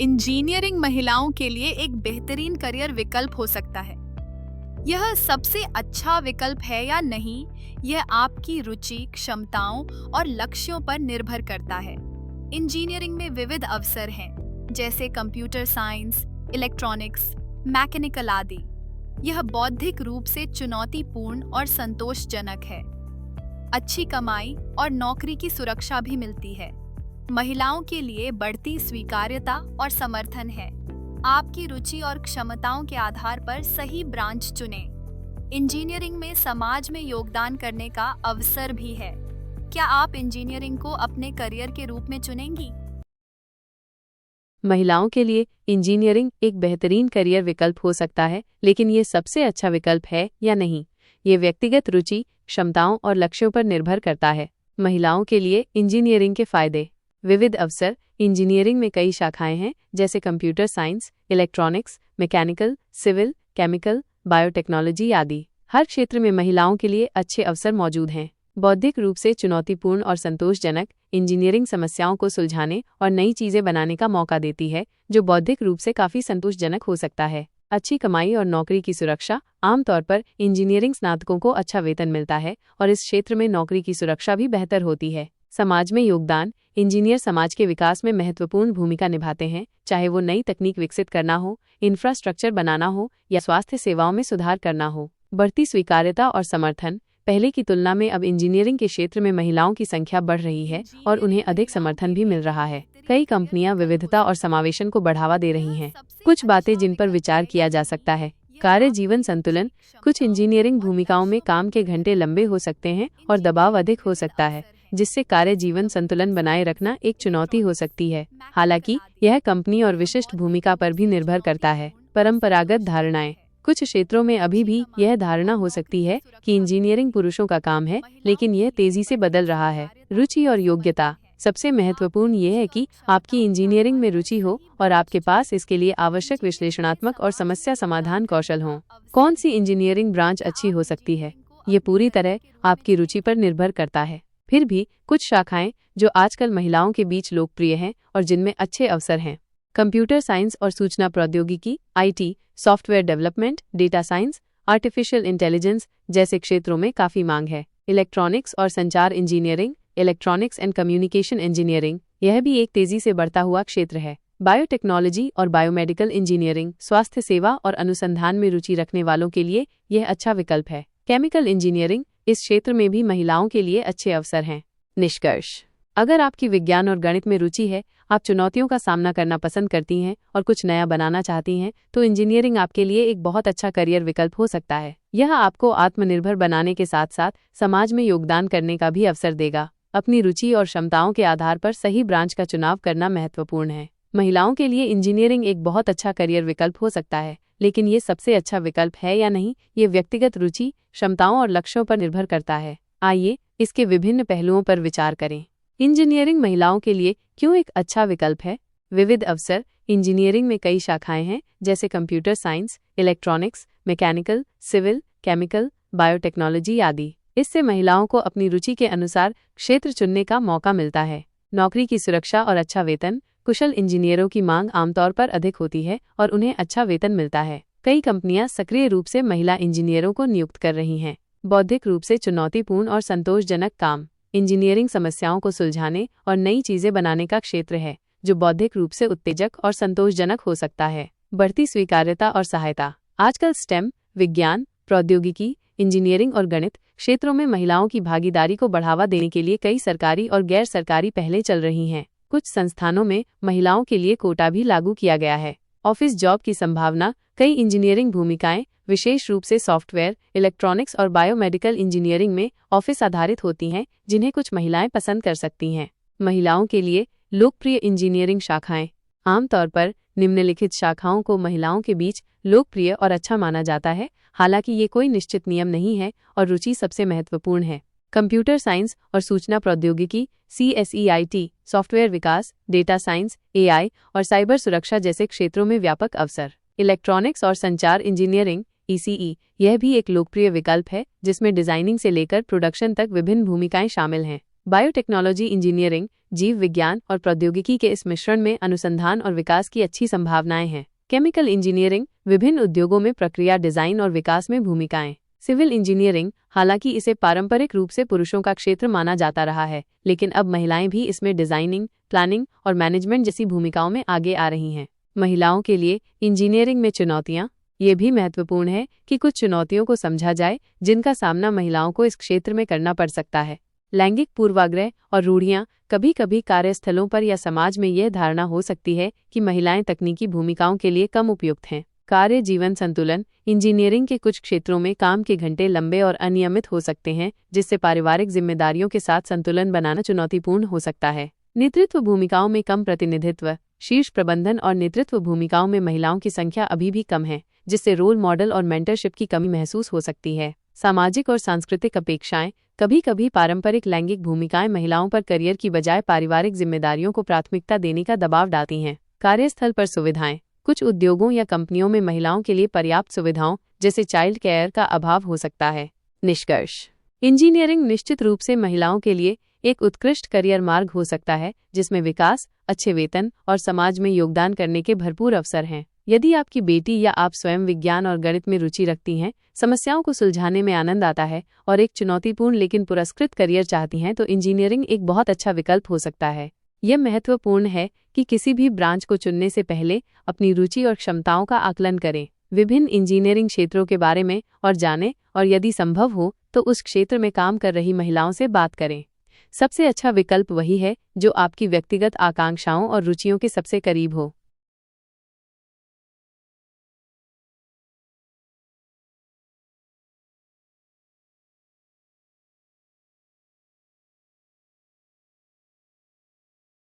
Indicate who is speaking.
Speaker 1: Engineering महिलाओं के लिए एक बेहतरीन करियर विकल्प हो सकता है। यह सबसे अच्छा विकल्प है या नहीं, यह आपकी रुचि, क्षमताओं और लक्ष्यों पर निर्भर करता है। इंजीनियरिंग में विविध अवसर हैं, जैसे कंप्यूटर साइंस, इलेक्ट्रॉनिक्स, मैकेनिकल आदि। यह बौद्धिक रूप से चुनौतीपूर्ण और संतोषजनक है। अच्छी कमाई और नौकरी की सुरक्षा भी मिलती है। महिलाओं के लिए बढ़ती स्वीकार्यता और समर्थन है। आपकी रुचि और क्षमताओं के आधार पर सही ब्रांच चुनें। इंजीनियरिंग में समाज में योगदान करने का अवसर भी है। क्या आप इंजीनियरिंग को अपने करियर के रूप में चुनेंगी?
Speaker 2: महिलाओं के लिए इंजीनियरिंग एक बेहतरीन करियर विकल्प हो सकता है, लेकिन ये सबसे अच्छा विकल्प है या नहीं, ये व्यक्तिगत रुचि, क्षमताओं और लक्ष्यों पर निर्भर करता है। महिलाओं के लिए इंजीनियरिंग के फायदे। विविध अवसर। इंजीनियरिंग में कई शाखाएं हैं, जैसे computer science, electronics, mechanical, civil, chemical, biotechnology आदि। हर क्षेत्र में महिलाओं के लिए अच्छे अवसर मौजूद हैं। बौद्धिक रूप से चुनौतीपूर्ण और संतोषजनक। इंजीनियरिंग समस्याओं को सुलझाने और नई चीजें बनाने का मौका देती है, जो बौद्धिक रूप से काफी संतोषजनक हो सकता है। अच्छी कमाई और नौकरी की सुरक्षा। आमतौर पर इंजीनियरिंग स्नातकों को अच्छा वेतन मिलता है और इस क्षेत्र में नौकरी की सुरक्षा भी बेहतर होती है। समाज में योगदान। इंजीनियर समाज के विकास में महत्वपूर्ण भूमिका निभाते हैं, चाहे वो नई तकनीक विकसित करना हो, इंफ्रास्ट्रक्चर बनाना हो या स्वास्थ्य सेवाओं में सुधार करना हो। बढ़ती स्वीकार्यता और समर्थन। पहले की तुलना में अब इंजीनियरिंग के क्षेत्र में महिलाओं की संख्या बढ़ रही है और उन्हें अधिक समर्थन भी मिल रहा है। कई कंपनियां विविधता और समावेशन को बढ़ावा दे रही हैं। कुछ बातें जिन पर विचार किया जा सकता है। कार्य जीवन संतुलन। कुछ इंजीनियरिंग भूमिकाओं में काम के घंटे लंबे हो सकते हैं और दबाव अधिक हो सकता है, जिससे कार्य जीवन संतुलन बनाए रखना एक चुनौती हो सकती है। हालांकि यह कंपनी और विशिष्ट भूमिका पर भी निर्भर करता है। परंपरागत धारणाएं। कुछ क्षेत्रों में अभी भी यह धारणा हो सकती है कि इंजीनियरिंग पुरुषों का काम है, लेकिन यह तेजी से बदल रहा है। रुचि और योग्यता। सबसे महत्वपूर्ण यह है कि आपकी इंजीनियरिंग में रुचि हो और आपके पास इसके लिए आवश्यक विश्लेषणात्मक और समस्या समाधान कौशल हों। कौन सी इंजीनियरिंग ब्रांच अच्छी हो सकती है, ये पूरी तरह आपकी रुचि पर निर्भर करता है। फिर भी कुछ शाखाएं जो आजकल महिलाओं के बीच लोकप्रिय हैं और जिनमें अच्छे अवसर हैं। कंप्यूटर साइंस और सूचना प्रौद्योगिकी, IT, software development, data science, artificial intelligence जैसे क्षेत्रों में काफी मांग है। इलेक्ट्रॉनिक्स और संचार engineering, electronics and communication engineering, यह भी एक तेजी से बढ़ता हुआ क्षेत्र है। बायोटेक्नोलॉजी और बायोमेडिकल इंजीनियरिंग, स्वास्थ्य सेवा और अनुसंधान में रुचि रखने वालों के लिए यह अच्छा विकल्प है। केमिकल इंजीनियरिंग, इस क्षेत्र में भी महिलाओं के लिए अच्छे अवसर हैं। निष्कर्ष। अगर आपकी विज्ञान और गणित में रुचि है, आप चुनौतियों का सामना करना पसंद करती हैं और कुछ नया बनाना चाहती हैं, तो इंजीनियरिंग आपके लिए एक बहुत अच्छा करियर विकल्प हो सकता है। यह आपको आत्मनिर्भर बनाने के साथ साथ समाज में योगदान करने का भी अवसर देगा। अपनी रुचि और क्षमताओं के आधार पर सही ब्रांच का चुनाव करना महत्वपूर्ण है। महिलाओं के लिए इंजीनियरिंग एक बहुत अच्छा करियर विकल्प हो सकता है, लेकिन ये सबसे अच्छा विकल्प है या नहीं, ये व्यक्तिगत रुचि, क्षमताओं और लक्ष्यों पर निर्भर करता है। आइए इसके विभिन्न पहलुओं पर विचार करें। इंजीनियरिंग महिलाओं के लिए क्यों एक अच्छा विकल्प है? विविध अवसर। इंजीनियरिंग में कई शाखाएं हैं, जैसे computer science, electronics, mechanical, civil, chemical, biotechnology आदि। इससे महिलाओं को अपनी रुचि के अनुसार क्षेत्र चुनने का मौका मिलता है। नौकरी की सुरक्षा और अच्छा वेतन। कुशल इंजीनियरों की मांग आमतौर पर अधिक होती है और उन्हें अच्छा वेतन मिलता है। कई कंपनियां सक्रिय रूप से महिला इंजीनियरों को नियुक्त कर रही हैं। बौद्धिक रूप से चुनौतीपूर्ण और संतोषजनक काम। इंजीनियरिंग समस्याओं को सुलझाने और नई चीजें बनाने का क्षेत्र है, जो बौद्धिक रूप से उत्तेजक और संतोषजनक हो सकता है। बढ़ती स्वीकार्यता और सहायता। आजकल स्टेम, विज्ञान, प्रौद्योगिकी, इंजीनियरिंग और गणित क्षेत्रों में महिलाओं की भागीदारी को बढ़ावा देने के लिए कई सरकारी और गैर सरकारी पहलें चल रही हैं। कुछ संस्थानों में महिलाओं के लिए कोटा भी लागू किया गया है। ऑफिस जॉब की संभावना। कई इंजीनियरिंग भूमिकाएं, विशेष रूप से सॉफ्टवेयर, इलेक्ट्रॉनिक्स और बायोमेडिकल इंजीनियरिंग में ऑफिस आधारित होती हैं, जिन्हें कुछ महिलाएं पसंद कर सकती हैं। महिलाओं के लिए लोकप्रिय इंजीनियरिंग शाखाएं। आमतौर पर निम्नलिखित शाखाओं को महिलाओं के बीच लोकप्रिय और अच्छा माना जाता है, हालांकि ये कोई निश्चित नियम नहीं है और रुचि सबसे महत्वपूर्ण है। कंप्यूटर साइंस और सूचना प्रौद्योगिकी, CSEIT, सॉफ्टवेयर विकास, डेटा साइंस, AI और साइबर सुरक्षा जैसे क्षेत्रों में व्यापक अवसर। इलेक्ट्रॉनिक्स और संचार इंजीनियरिंग, ECE, यह भी एक लोकप्रिय विकल्प है, जिसमें डिजाइनिंग से लेकर प्रोडक्शन तक विभिन्न भूमिकाएं शामिल हैं। बायोटेक्नोलॉजी इंजीनियरिंग, जीव विज्ञान और प्रौद्योगिकी के इस मिश्रण में अनुसंधान और विकास की अच्छी संभावनाएं हैं। केमिकल इंजीनियरिंग, विभिन्न उद्योगों में प्रक्रिया डिजाइन और विकास में भूमिकाएं। सिविल इंजीनियरिंग, हालांकि इसे पारंपरिक रूप से पुरुषों का क्षेत्र माना जाता रहा है, लेकिन अब महिलाएं भी इसमें डिजाइनिंग, प्लानिंग और मैनेजमेंट जैसी भूमिकाओं में आगे आ रही हैं। महिलाओं के लिए इंजीनियरिंग में चुनौतियां। ये भी महत्वपूर्ण है कि कुछ चुनौतियों को समझा जाए जिनका सामना महिलाओं को इस क्षेत्र में करना पड़ सकता है। लैंगिक पूर्वाग्रह और रूढ़ियां। कभी कभी कार्यस्थलों पर या समाज में यह धारणा हो सकती है कि महिलाएं तकनीकी भूमिकाओं के लिए कम उपयुक्त हैं। कार्य जीवन संतुलन। इंजीनियरिंग के कुछ क्षेत्रों में काम के घंटे लंबे और अनियमित हो सकते हैं, जिससे पारिवारिक जिम्मेदारियों के साथ संतुलन बनाना चुनौतीपूर्ण हो सकता है। नेतृत्व भूमिकाओं में कम प्रतिनिधित्व। शीर्ष प्रबंधन और नेतृत्व भूमिकाओं में महिलाओं की संख्या अभी भी कम है, जिससे रोल मॉडल और मेंटरशिप की कमी महसूस हो सकती है। सामाजिक और सांस्कृतिक अपेक्षाएं। कभी कभी पारंपरिक लैंगिक भूमिकाएं महिलाओं पर करियर की बजाय पारिवारिक जिम्मेदारियों को प्राथमिकता देने का दबाव डालती हैं। कार्यस्थल पर सुविधाएं। कुछ उद्योगों या कंपनियों में महिलाओं के लिए पर्याप्त सुविधाओं जैसे चाइल्ड केयर का अभाव हो सकता है। निष्कर्ष: इंजीनियरिंग निश्चित रूप से महिलाओं के लिए एक उत्कृष्ट करियर मार्ग हो सकता है, जिसमें विकास, अच्छे वेतन और समाज में योगदान करने के भरपूर अवसर हैं। यदि आपकी बेटी या आप स्वयं विज्ञान और गणित में रुचि रखती हैं, समस्याओं को सुलझाने में आनंद आता है और एक चुनौतीपूर्ण लेकिन पुरस्कृत करियर चाहती हैं, तो इंजीनियरिंग एक बहुत अच्छा विकल्प हो सकता है। यह महत्वपूर्ण है कि किसी भी ब्रांच को चुनने से पहले अपनी रुचि और क्षमताओं का आकलन करें, विभिन्न इंजीनियरिंग क्षेत्रों के बारे में और जानें, और यदि संभव हो तो उस क्षेत्र में काम कर रही महिलाओं से बात करें। सबसे अच्छा विकल्प वही है जो आपकी व्यक्तिगत आकांक्षाओं और रुचियों के सबसे करीब हो।